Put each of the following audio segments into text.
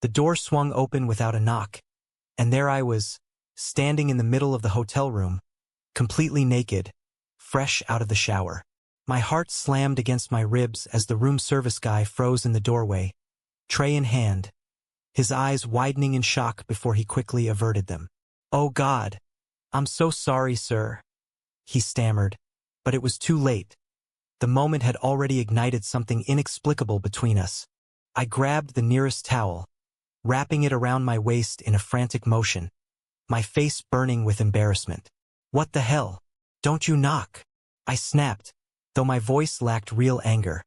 The door swung open without a knock, and there I was, standing in the middle of the hotel room, completely naked, fresh out of the shower. My heart slammed against my ribs as the room service guy froze in the doorway, tray in hand, his eyes widening in shock before he quickly averted them. "Oh God, I'm so sorry, sir," he stammered, but it was too late. The moment had already ignited something inexplicable between us. I grabbed the nearest towel, wrapping it around my waist in a frantic motion, my face burning with embarrassment. "What the hell? Don't you knock?" I snapped, though my voice lacked real anger.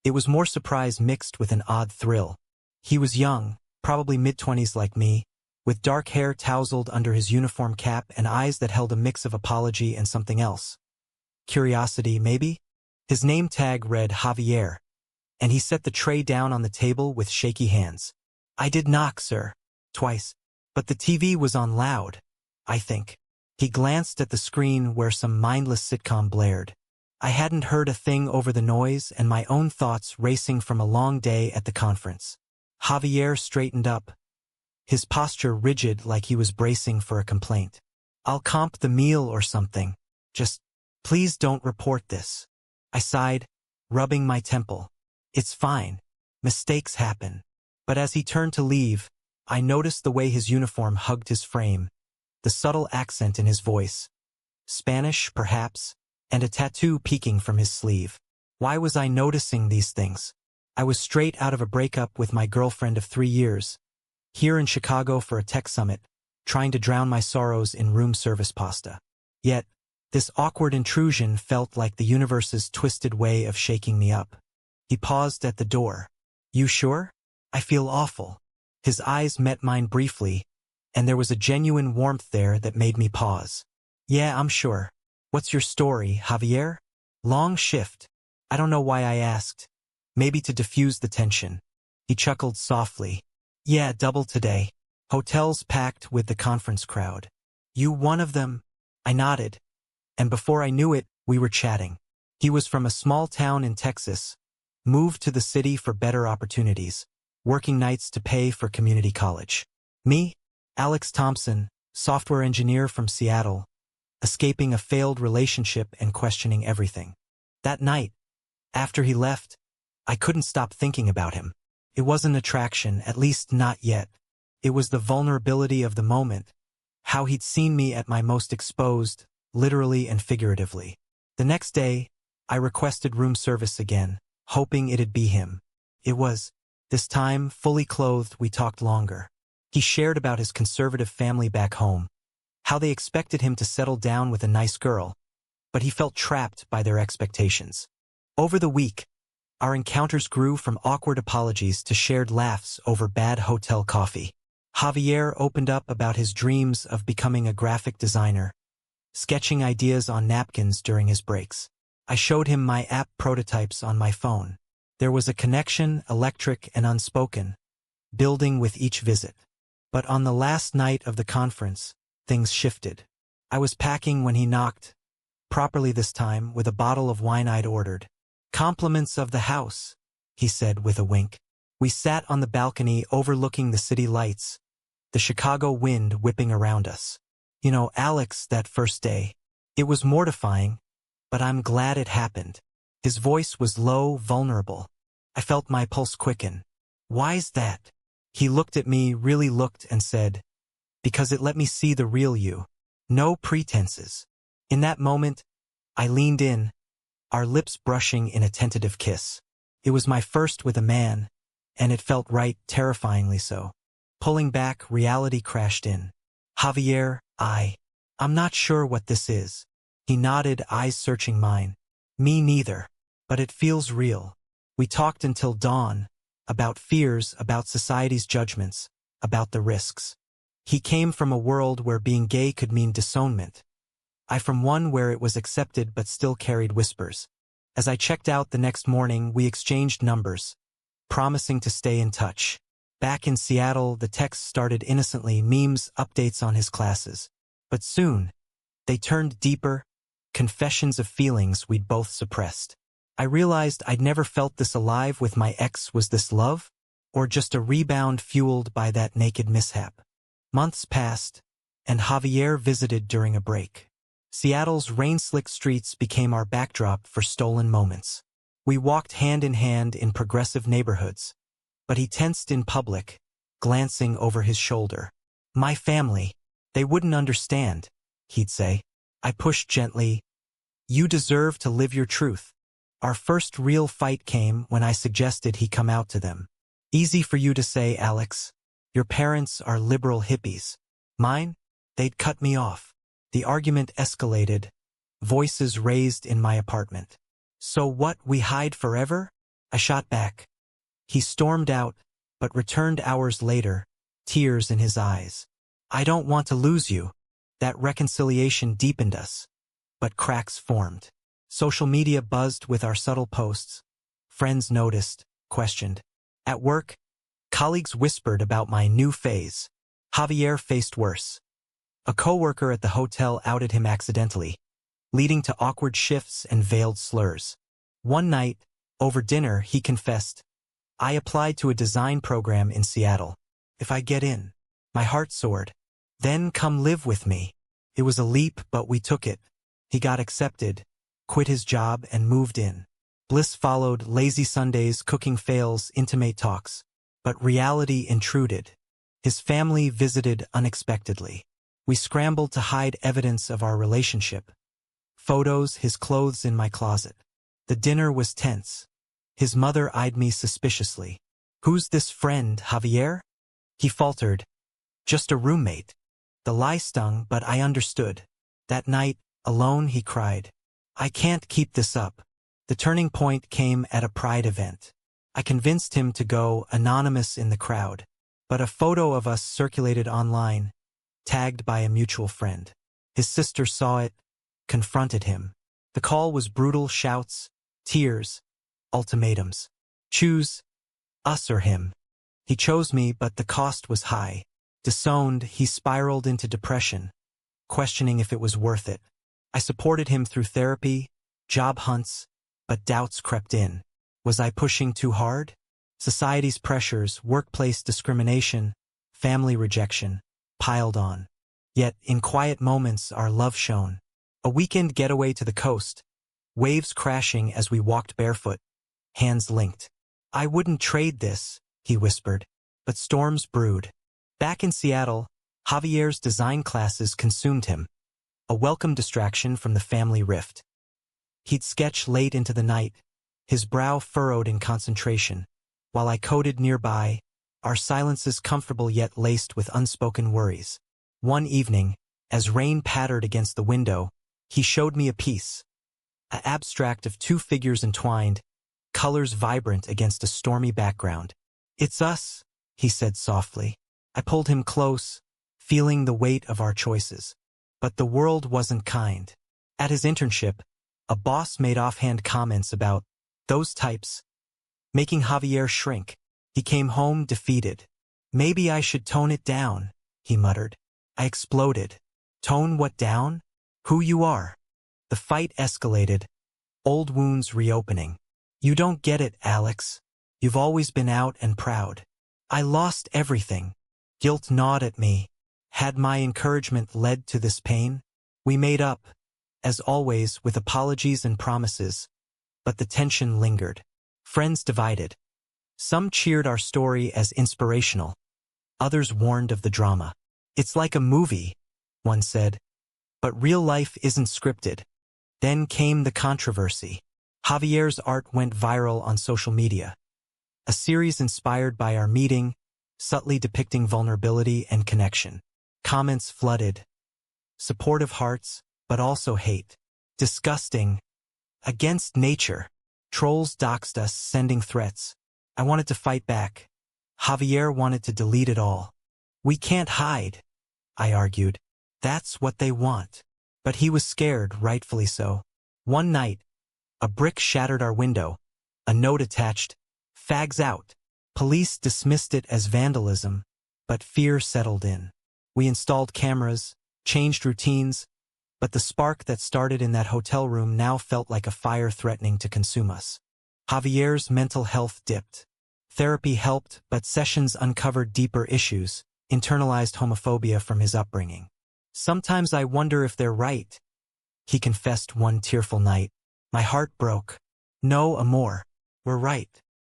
It was more surprise mixed with an odd thrill. He was young, probably mid-20s like me, with dark hair tousled under his uniform cap and eyes that held a mix of apology and something else. Curiosity, maybe? His name tag read Javier, and he set the tray down on the table with shaky hands. "I did knock, sir. Twice. But the TV was on loud, I think." He glanced at the screen where some mindless sitcom blared. I hadn't heard a thing over the noise and my own thoughts racing from a long day at the conference. Javier straightened up, his posture rigid like he was bracing for a complaint. "I'll comp the meal or something. Just, please don't report this." I sighed, rubbing my temple. "It's fine. Mistakes happen." But as he turned to leave, I noticed the way his uniform hugged his frame, the subtle accent in his voice. Spanish, perhaps, and a tattoo peeking from his sleeve. Why was I noticing these things? I was straight out of a breakup with my girlfriend of 3 years, here in Chicago for a tech summit, trying to drown my sorrows in room service pasta. Yet, this awkward intrusion felt like the universe's twisted way of shaking me up. He paused at the door. "You sure? I feel awful." His eyes met mine briefly, and there was a genuine warmth there that made me pause. "Yeah, I'm sure. What's your story, Javier?" "Long shift." I don't know why I asked. Maybe to diffuse the tension. He chuckled softly. "Yeah, double today. Hotels packed with the conference crowd." "You one of them?" I nodded, and before I knew it, we were chatting. He was from a small town in Texas, moved to the city for better opportunities, working nights to pay for community college. Me? Alex Thompson, software engineer from Seattle, escaping a failed relationship and questioning everything. That night, after he left, I couldn't stop thinking about him. It wasn't attraction, at least not yet. It was the vulnerability of the moment, how he'd seen me at my most exposed, literally and figuratively. The next day, I requested room service again, hoping it'd be him. It was. This time, fully clothed, we talked longer. He shared about his conservative family back home, how they expected him to settle down with a nice girl, but he felt trapped by their expectations. Over the week, our encounters grew from awkward apologies to shared laughs over bad hotel coffee. Javier opened up about his dreams of becoming a graphic designer, sketching ideas on napkins during his breaks. I showed him my app prototypes on my phone. There was a connection, electric and unspoken, building with each visit. But on the last night of the conference, things shifted. I was packing when he knocked, properly this time, with a bottle of wine I'd ordered. "Compliments of the house," he said with a wink. We sat on the balcony overlooking the city lights, the Chicago wind whipping around us. "You know, Alex, that first day, it was mortifying, but I'm glad it happened." His voice was low, vulnerable. I felt my pulse quicken. "Why's that?" He looked at me, really looked, and said, "Because it let me see the real you. No pretenses." In that moment, I leaned in, our lips brushing in a tentative kiss. It was my first with a man, and it felt right, terrifyingly so. Pulling back, reality crashed in. "Javier, I'm not sure what this is." He nodded, eyes searching mine. "Me neither. But it feels real." We talked until dawn, about fears, about society's judgments, about the risks. He came from a world where being gay could mean disownment. I from one where it was accepted but still carried whispers. As I checked out the next morning, we exchanged numbers, promising to stay in touch. Back in Seattle, the texts started innocently, memes, updates on his classes. But soon, they turned deeper, confessions of feelings we'd both suppressed. I realized I'd never felt this alive with my ex. Was this love? or just a rebound fueled by that naked mishap? Months passed, and Javier visited during a break. Seattle's rain-slicked streets became our backdrop for stolen moments. We walked hand in hand in progressive neighborhoods, but he tensed in public, glancing over his shoulder. "My family, they wouldn't understand," he'd say. I pushed gently. "You deserve to live your truth." Our first real fight came when I suggested he come out to them. "Easy for you to say, Alex. Your parents are liberal hippies. Mine? They'd cut me off." The argument escalated, voices raised in my apartment. "So what, we hide forever?" I shot back. He stormed out, but returned hours later, tears in his eyes. "I don't want to lose you." That reconciliation deepened us, but cracks formed. Social media buzzed with our subtle posts. Friends noticed, questioned. At work, colleagues whispered about my new phase. Javier faced worse. A coworker at the hotel outed him accidentally, leading to awkward shifts and veiled slurs. One night, over dinner, he confessed, "I applied to a design program in Seattle. If I get in." My heart soared. "Then come live with me." It was a leap, but we took it. He got accepted, quit his job, and moved in. Bliss followed, lazy Sundays, cooking fails, intimate talks. But reality intruded. His family visited unexpectedly. We scrambled to hide evidence of our relationship. Photos, his clothes in my closet. The dinner was tense. His mother eyed me suspiciously. "Who's this friend, Javier?" He faltered. "Just a roommate." The lie stung, but I understood. That night, alone, he cried, "I can't keep this up." The turning point came at a Pride event. I convinced him to go anonymous in the crowd, but a photo of us circulated online, tagged by a mutual friend. His sister saw it, confronted him. The call was brutal: shouts, tears, ultimatums. "Choose us or him." He chose me, but the cost was high. Disowned, he spiraled into depression, questioning if it was worth it. I supported him through therapy, job hunts, but doubts crept in. Was I pushing too hard? Society's pressures, workplace discrimination, family rejection, piled on. Yet, in quiet moments, our love shone. A weekend getaway to the coast, waves crashing as we walked barefoot, hands linked. "I wouldn't trade this," he whispered, but storms brewed. Back in Seattle, Javier's design classes consumed him, a welcome distraction from the family rift. He'd sketch late into the night, his brow furrowed in concentration, while I coded nearby, our silences comfortable yet laced with unspoken worries. One evening, as rain pattered against the window, he showed me a piece, an abstract of two figures entwined, colors vibrant against a stormy background. "It's us," he said softly. I pulled him close, feeling the weight of our choices. But the world wasn't kind. At his internship, a boss made offhand comments about "those types," making Javier shrink. He came home defeated. "Maybe I should tone it down," he muttered. I exploded. "Tone what down? Who you are?" The fight escalated, old wounds reopening. "You don't get it, Alex. You've always been out and proud." I lost everything. Guilt gnawed at me. Had my encouragement led to this pain? We made up, as always, with apologies and promises, but the tension lingered. Friends divided. Some cheered our story as inspirational. Others warned of the drama. "It's like a movie," one said, "but real life isn't scripted." Then came the controversy. Javier's art went viral on social media. A series inspired by our meeting, subtly depicting vulnerability and connection. Comments flooded. Supportive hearts, but also hate. Disgusting. Against nature. Trolls doxed us, sending threats. I wanted to fight back. Javier wanted to delete it all. "We can't hide," I argued. "That's what they want." But he was scared, rightfully so. One night, a brick shattered our window. A note attached, "Fags out." Police dismissed it as vandalism, but fear settled in. We installed cameras, changed routines, but the spark that started in that hotel room now felt like a fire threatening to consume us. Javier's mental health dipped. Therapy helped, but sessions uncovered deeper issues, internalized homophobia from his upbringing. Sometimes I wonder if they're right, he confessed one tearful night. My heart broke. No, Amor, we're right.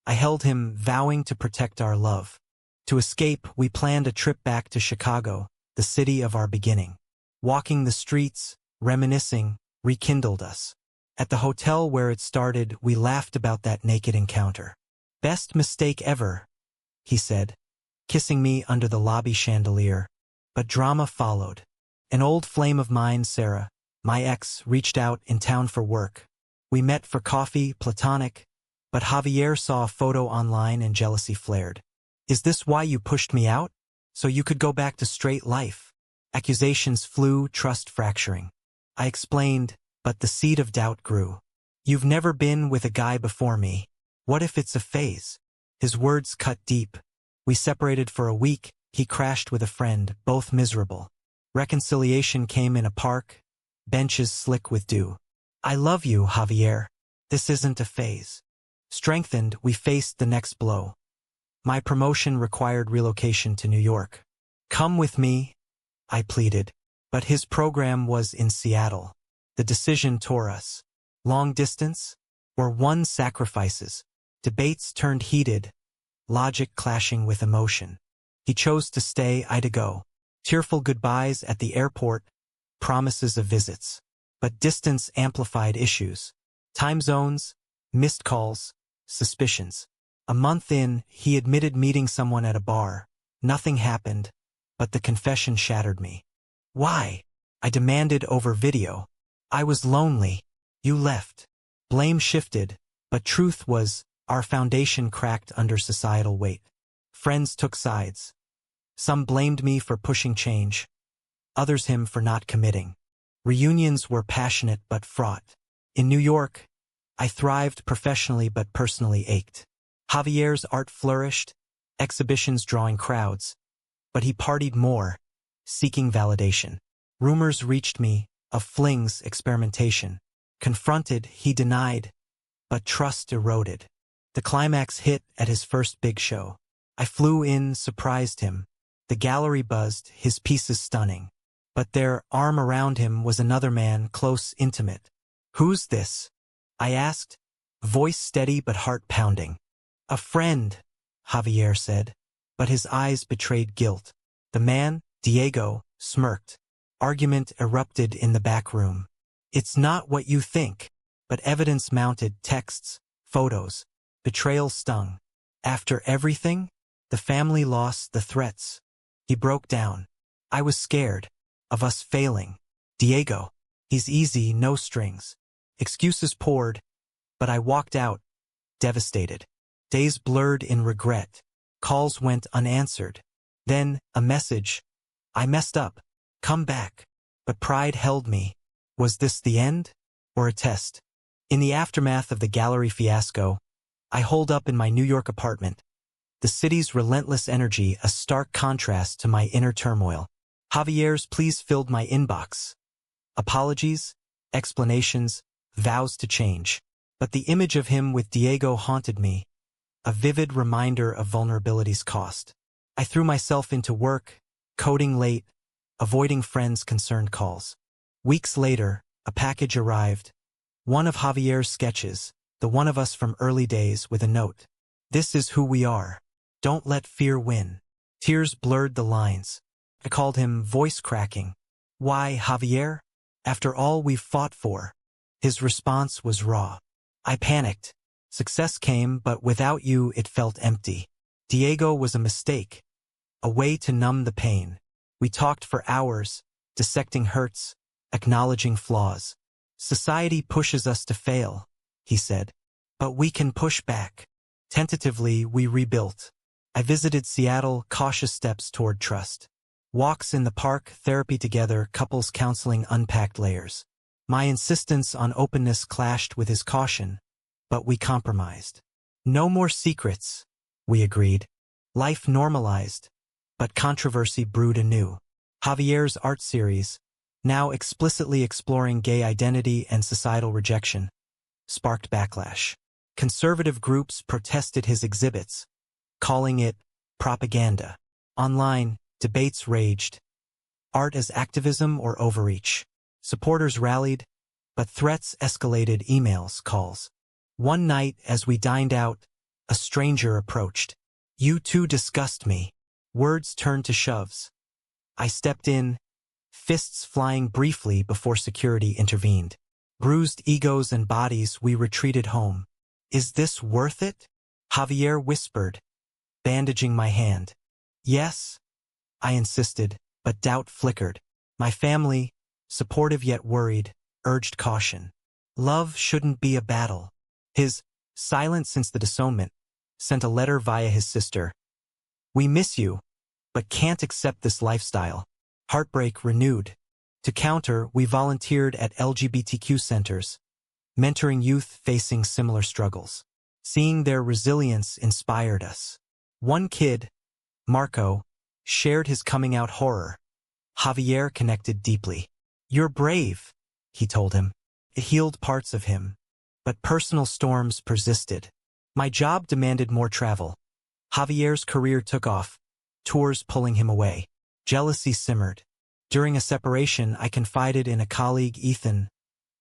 I held him, vowing to protect our love. To escape, we planned a trip back to Chicago, the city of our beginning. Walking the streets, reminiscing, rekindled us. At the hotel where it started, we laughed about that naked encounter. Best mistake ever, he said, kissing me under the lobby chandelier. But drama followed. An old flame of mine, Sarah, my ex, reached out in town for work. We met for coffee, platonic, but Javier saw a photo online and jealousy flared. Is this why you pushed me out? So you could go back to straight life? Accusations flew, trust fracturing. I explained, but the seed of doubt grew. You've never been with a guy before me. What if it's a phase? His words cut deep. We separated for a week. He crashed with a friend, both miserable. Reconciliation came in a park, benches slick with dew. I love you, Javier. This isn't a phase. Strengthened, we faced the next blow. My promotion required relocation to New York. Come with me, I pleaded. But his program was in Seattle. The decision tore us. Long distance, or one sacrifices. Debates turned heated, logic clashing with emotion. He chose to stay, I to go. Tearful goodbyes at the airport, promises of visits. But distance amplified issues. Time zones, missed calls, suspicions. A month in, he admitted meeting someone at a bar. Nothing happened, but the confession shattered me. Why? I demanded over video. I was lonely. You left. Blame shifted, but truth was, our foundation cracked under societal weight. Friends took sides. Some blamed me for pushing change. Others him for not committing. Reunions were passionate but fraught. In New York, I thrived professionally but personally ached. Javier's art flourished, exhibitions drawing crowds. But he partied more, seeking validation. Rumors reached me, of flings, experimentation. Confronted, he denied, but trust eroded. The climax hit at his first big show. I flew in, surprised him. The gallery buzzed, his pieces stunning. But there, arm around him, was another man, close, intimate. Who's this? I asked, voice steady but heart pounding. A friend, Javier said, but his eyes betrayed guilt. The man, Diego, smirked. Argument erupted in the back room. It's not what you think, but evidence mounted, texts, photos. Betrayal stung. After everything, the family lost, the threats. He broke down. I was scared. Of us failing. Diego. He's easy, no strings. Excuses poured, but I walked out, devastated. Days blurred in regret. Calls went unanswered. Then, a message. I messed up. Come back. But pride held me. Was this the end? Or a test? In the aftermath of the gallery fiasco, I holed up in my New York apartment. The city's relentless energy, a stark contrast to my inner turmoil. Javier's pleas filled my inbox. Apologies, explanations, vows to change. But the image of him with Diego haunted me, a vivid reminder of vulnerability's cost. I threw myself into work, coding late, avoiding friends' concerned calls. Weeks later, a package arrived. One of Javier's sketches, the one of us from early days, with a note. This is who we are. Don't let fear win. Tears blurred the lines. I called him, voice cracking. Why, Javier? After all we've fought for. His response was raw. I panicked. Success came, but without you it felt empty. Diego was a mistake. A way to numb the pain. We talked for hours, dissecting hurts, acknowledging flaws. Society pushes us to fail, he said. But we can push back. Tentatively, we rebuilt. I visited Seattle, cautious steps toward trust. Walks in the park, therapy together, couples counseling, unpacked layers. My insistence on openness clashed with his caution, but we compromised. No more secrets, we agreed. Life normalized, but controversy brewed anew. Javier's art series, now explicitly exploring gay identity and societal rejection, sparked backlash. Conservative groups protested his exhibits. calling it propaganda. Online, debates raged. Art as activism or overreach? Supporters rallied, but threats escalated. Emails, calls. One night, as we dined out, a stranger approached. "You two disgust me." Words turned to shoves. I stepped in, fists flying briefly before security intervened. Bruised egos and bodies, we retreated home. "Is this worth it?" Javier whispered, bandaging my hand. "Yes," I insisted, but doubt flickered. My family, supportive yet worried, urged caution. Love shouldn't be a battle. His, silent since the disownment, sent a letter via his sister. "We miss you, but can't accept this lifestyle." Heartbreak renewed. To counter, we volunteered at LGBTQ centers, mentoring youth facing similar struggles. Seeing their resilience inspired us. One kid, Marco, shared his coming-out horror. Javier connected deeply. "You're brave," he told him. It healed parts of him, but personal storms persisted. My job demanded more travel. Javier's career took off, tours pulling him away. Jealousy simmered. During a separation, I confided in a colleague, Ethan.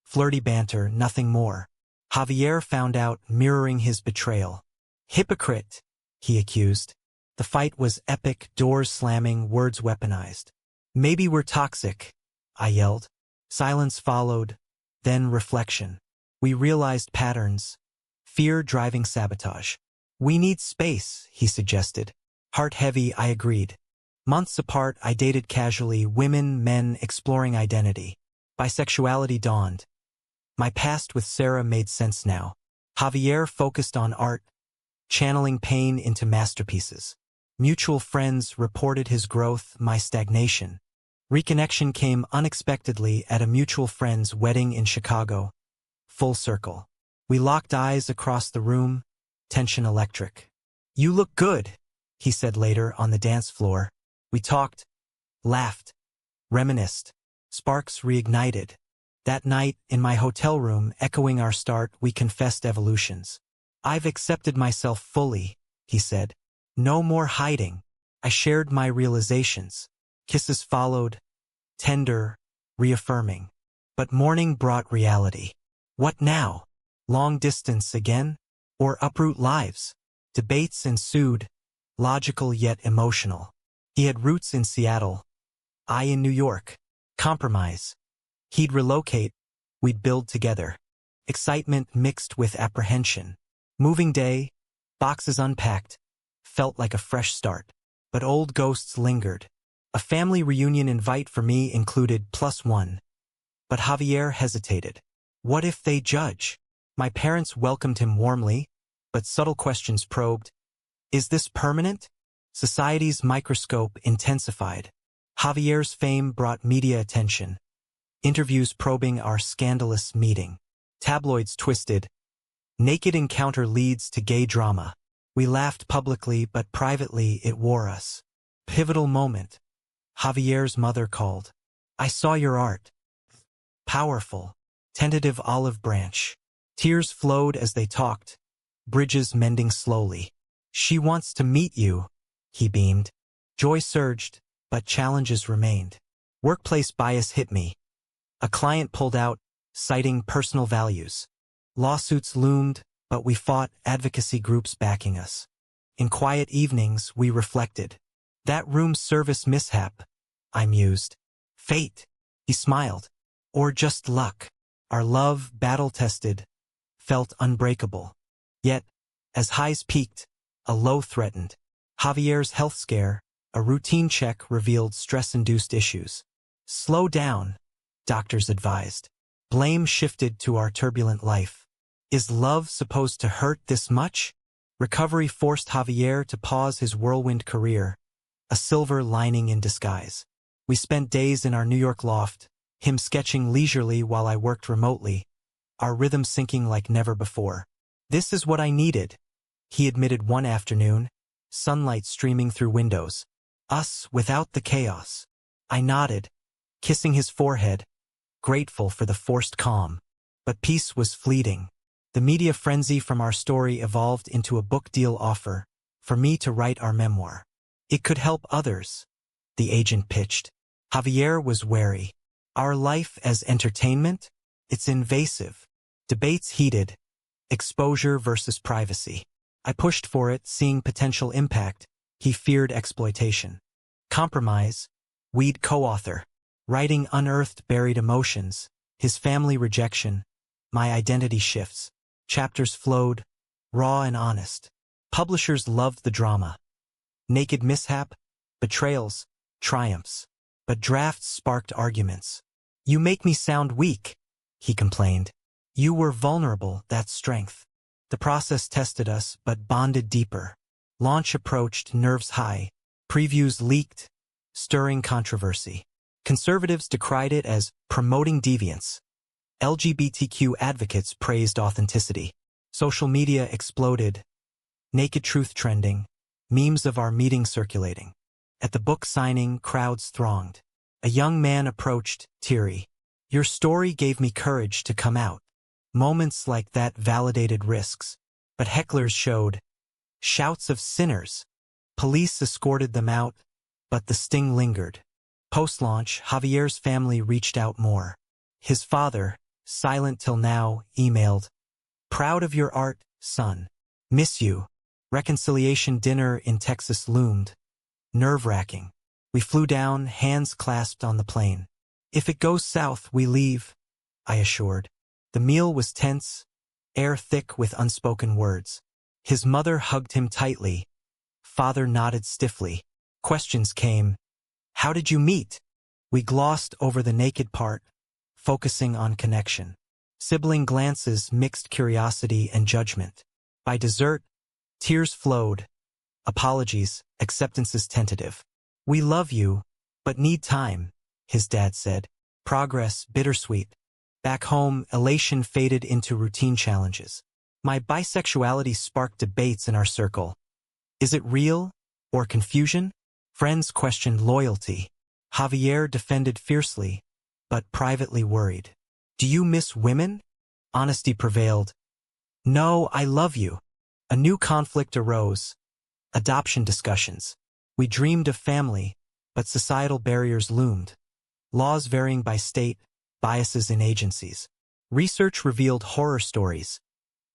Flirty banter, nothing more. Javier found out, mirroring his betrayal. "Hypocrite," he accused. The fight was epic, doors slamming, words weaponized. "Maybe we're toxic," I yelled. Silence followed, then reflection. We realized patterns. Fear driving sabotage. "We need space," he suggested. Heart heavy, I agreed. Months apart, I dated casually, women, men, exploring identity. Bisexuality dawned. My past with Sarah made sense now. Javier focused on art, channeling pain into masterpieces. Mutual friends reported his growth, my stagnation. Reconnection came unexpectedly at a mutual friend's wedding in Chicago. Full circle. We locked eyes across the room, tension electric. "You look good," he said later on the dance floor. We talked, laughed, reminisced. Sparks reignited. That night, in my hotel room, echoing our start, we confessed evolutions. "I've accepted myself fully," he said. "No more hiding." I shared my realizations. Kisses followed, tender, reaffirming. But morning brought reality. What now? Long distance again? Or uproot lives? Debates ensued, logical yet emotional. He had roots in Seattle, I in New York. Compromise. He'd relocate, we'd build together. Excitement mixed with apprehension. Moving day, boxes unpacked, felt like a fresh start. But old ghosts lingered. A family reunion invite for me included +1. But Javier hesitated. What if they judge? My parents welcomed him warmly, but subtle questions probed. Is this permanent? Society's microscope intensified. Javier's fame brought media attention. Interviews probing our scandalous meeting. Tabloids twisted. Naked encounter leads to gay drama. We laughed publicly, but privately it wore us. Pivotal moment. Javier's mother called. "I saw your art." Powerful. Tentative olive branch. Tears flowed as they talked. Bridges mending slowly. "She wants to meet you," he beamed. Joy surged, but challenges remained. Workplace bias hit me. A client pulled out, citing personal values. Lawsuits loomed, but we fought, advocacy groups backing us. In quiet evenings, we reflected. That room service mishap, I mused. Fate, he smiled. Or just luck. Our love, battle-tested, felt unbreakable. Yet, as highs peaked, a low threatened. Javier's health scare, a routine check revealed stress-induced issues. Slow down, doctors advised. Blame shifted to our turbulent life. Is love supposed to hurt this much? Recovery forced Javier to pause his whirlwind career, a silver lining in disguise. We spent days in our New York loft, him sketching leisurely while I worked remotely, our rhythm syncing like never before. This is what I needed, he admitted one afternoon, sunlight streaming through windows. Us without the chaos. I nodded, kissing his forehead, grateful for the forced calm. But peace was fleeting. The media frenzy from our story evolved into a book deal offer, for me to write our memoir. It could help others, the agent pitched. Javier was wary. Our life as entertainment? It's invasive. Debates heated. Exposure versus privacy. I pushed for it, seeing potential impact. He feared exploitation. Compromise. We'd co-author. Writing unearthed buried emotions. His family rejection. My identity shifts. Chapters flowed, raw and honest. Publishers loved the drama. Naked mishap, betrayals, triumphs. But drafts sparked arguments. You make me sound weak, he complained. You were vulnerable, that's strength. The process tested us, but bonded deeper. Launch approached, nerves high. Previews leaked, stirring controversy. Conservatives decried it as promoting deviance. LGBTQ advocates praised authenticity. Social media exploded. Naked truth trending. Memes of our meeting circulating. At the book signing, crowds thronged. A young man approached, teary. Your story gave me courage to come out. Moments like that validated risks. But hecklers showed. Shouts of sinners. Police escorted them out, but the sting lingered. Post-launch, Javier's family reached out more. His father, silent till now, emailed, proud of your art, son. Miss you. Reconciliation dinner in Texas loomed. Nerve-wracking. We flew down, hands clasped on the plane. If it goes south, we leave, I assured. The meal was tense, air thick with unspoken words. His mother hugged him tightly. Father nodded stiffly. Questions came. How did you meet? We glossed over the naked part, focusing on connection. Sibling glances mixed curiosity and judgment. By dessert, tears flowed. Apologies, acceptances tentative. We love you, but need time, his dad said. Progress, bittersweet. Back home, elation faded into routine challenges. My bisexuality sparked debates in our circle. Is it real or confusion? Friends questioned loyalty. Javier defended fiercely, but privately worried. Do you miss women? Honesty prevailed. No, I love you. A new conflict arose. Adoption discussions. We dreamed of family, but societal barriers loomed. Laws varying by state, biases in agencies. Research revealed horror stories.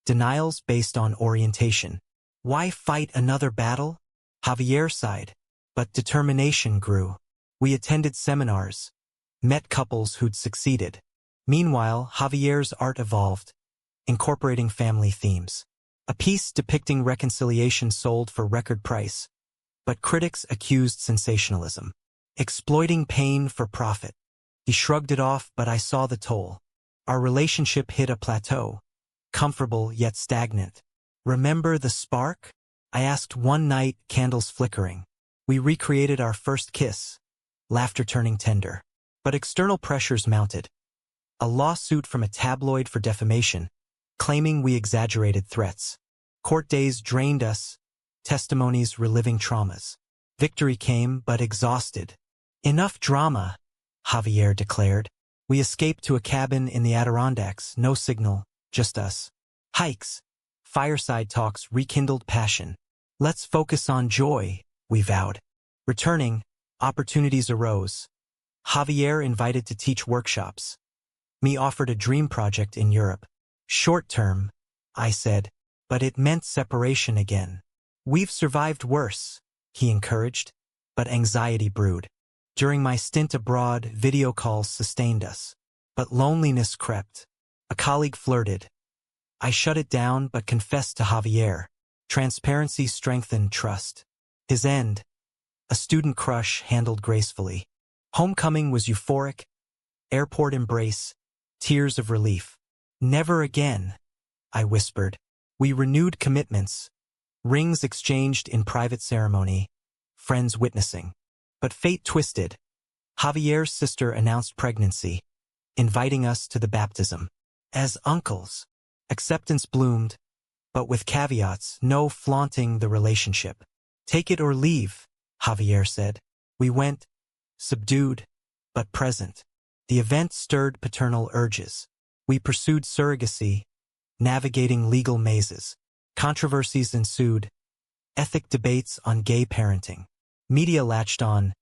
Denials based on orientation. Why fight another battle? Javier sighed, but determination grew. We attended seminars, met couples who'd succeeded. Meanwhile, Javier's art evolved, incorporating family themes. A piece depicting reconciliation sold for record price, but critics accused sensationalism, exploiting pain for profit. He shrugged it off, but I saw the toll. Our relationship hit a plateau, comfortable yet stagnant. Remember the spark? I asked one night, candles flickering. We recreated our first kiss, laughter turning tender. But external pressures mounted. A lawsuit from a tabloid for defamation, claiming we exaggerated threats. Court days drained us, testimonies reliving traumas. Victory came, but exhausted. Enough drama, Javier declared. We escaped to a cabin in the Adirondacks, no signal, just us. Hikes, fireside talks rekindled passion. Let's focus on joy, we vowed. Returning, opportunities arose. Javier invited to teach workshops. Me offered a dream project in Europe. Short term, I said, but it meant separation again. We've survived worse, he encouraged, but anxiety brewed. During my stint abroad, video calls sustained us. But loneliness crept. A colleague flirted. I shut it down but confessed to Javier. Transparency strengthened trust. His end, a student crush handled gracefully. Homecoming was euphoric. Airport embrace, tears of relief. Never again, I whispered. We renewed commitments. Rings exchanged in private ceremony, friends witnessing. But fate twisted. Javier's sister announced pregnancy, inviting us to the baptism. As uncles, acceptance bloomed, but with caveats, no flaunting the relationship. Take it or leave, Javier said. We went, subdued, but present. The event stirred paternal urges. We pursued surrogacy, navigating legal mazes. Controversies ensued. ethic debates on gay parenting. Media latched on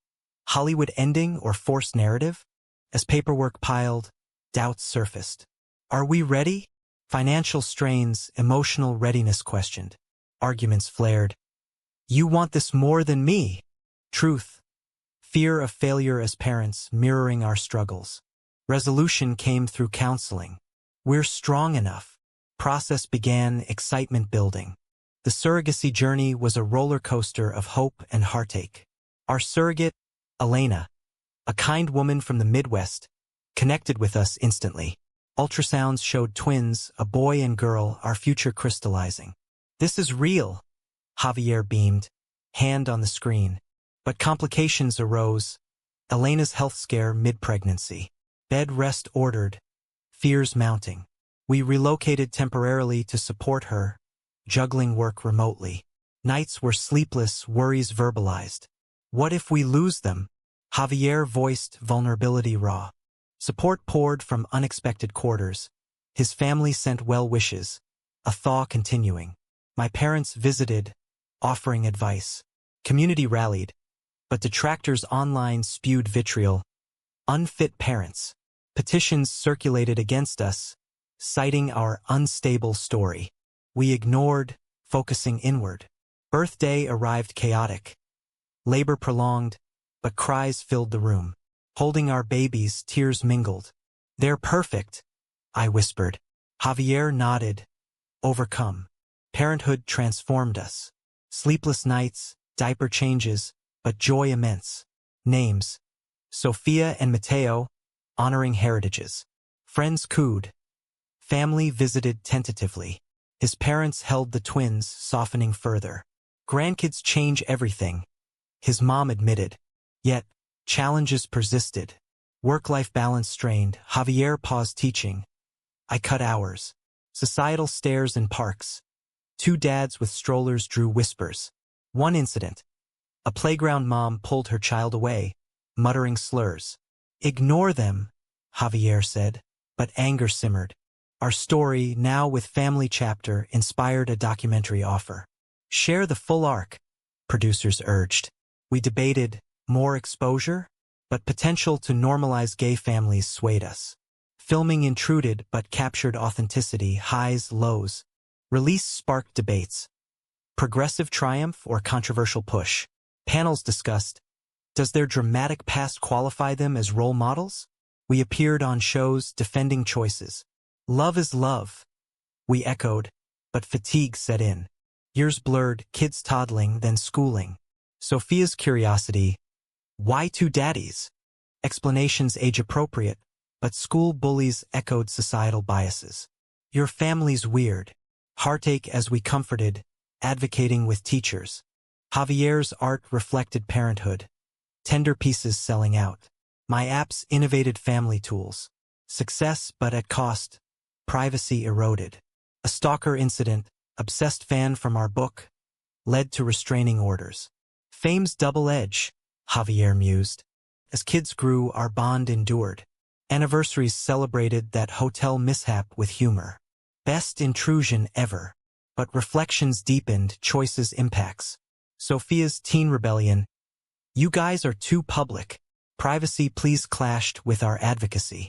Hollywood ending or forced narrative? As paperwork piled, doubts surfaced. Are we ready? Financial strains, emotional readiness questioned. Arguments flared. You want this more than me. Truth. Fear of failure as parents mirroring our struggles. Resolution came through counseling. We're strong enough. Process began, excitement building. The surrogacy journey was a roller coaster of hope and heartache. Our surrogate, Elena, a kind woman from the Midwest, connected with us instantly. Ultrasounds showed twins, a boy and girl, our future crystallizing. This is real, Javier beamed, hand on the screen. But complications arose. Elena's health scare mid-pregnancy. Bed rest ordered. Fears mounting. We relocated temporarily to support her, juggling work remotely. Nights were sleepless, worries verbalized. What if we lose them? Javier voiced vulnerability raw. Support poured from unexpected quarters. His family sent well wishes, a thaw continuing. My parents visited, offering advice. Community rallied, but detractors online spewed vitriol. Unfit parents. Petitions circulated against us, citing our unstable story. We ignored, focusing inward. Birthday arrived chaotic. Labor prolonged, but cries filled the room. Holding our babies, tears mingled. They're perfect, I whispered. Javier nodded. Overcome. Parenthood transformed us. Sleepless nights, diaper changes, but joy immense. Names. Sophia and Mateo, honoring heritages. Friends cooed. Family visited tentatively. His parents held the twins, softening further. Grandkids change everything, his mom admitted. Yet, challenges persisted. Work-life balance strained. Javier paused teaching. I cut hours. Societal stares in parks. Two dads with strollers drew whispers. One incident. A playground mom pulled her child away, muttering slurs. Ignore them, Javier said, but anger simmered. Our story, now with family chapter, inspired a documentary offer. Share the full arc, producers urged. We debated more exposure, but potential to normalize gay families swayed us. Filming intruded but captured authenticity, highs, lows. Release sparked debates. Progressive triumph or controversial push? Panels discussed, does their dramatic past qualify them as role models? We appeared on shows defending choices. Love is love, we echoed, but fatigue set in. Years blurred, kids toddling, then schooling. Sophia's curiosity, why two daddies? Explanations age-appropriate, but school bullies echoed societal biases. Your family's weird. Heartache as we comforted, advocating with teachers. Javier's art reflected parenthood. Tender pieces selling out. My apps innovated family tools. Success, but at cost. Privacy eroded. A stalker incident, obsessed fan from our book, led to restraining orders. Fame's double edge, Javier mused. As kids grew, our bond endured. Anniversaries celebrated that hotel mishap with humor. Best intrusion ever. But reflections deepened, choices impacts. Sophia's teen rebellion. You guys are too public. Privacy please clashed with our advocacy.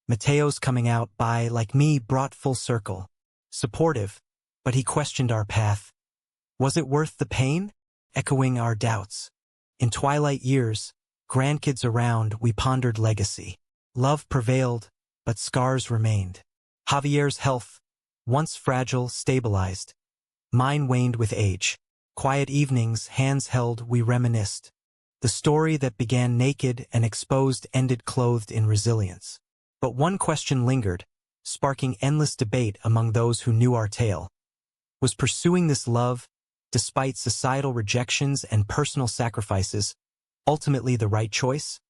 Mateo's coming out by, like me, brought full circle. Supportive, but he questioned our path. Was it worth the pain? Echoing our doubts. In twilight years, grandkids around, we pondered legacy. Love prevailed, but scars remained. Javier's health, once fragile, stabilized. Mine waned with age. Quiet evenings, hands held, we reminisced. The story that began naked and exposed ended clothed in resilience. But one question lingered, sparking endless debate among those who knew our tale. Was pursuing this love, despite societal rejections and personal sacrifices, ultimately the right choice?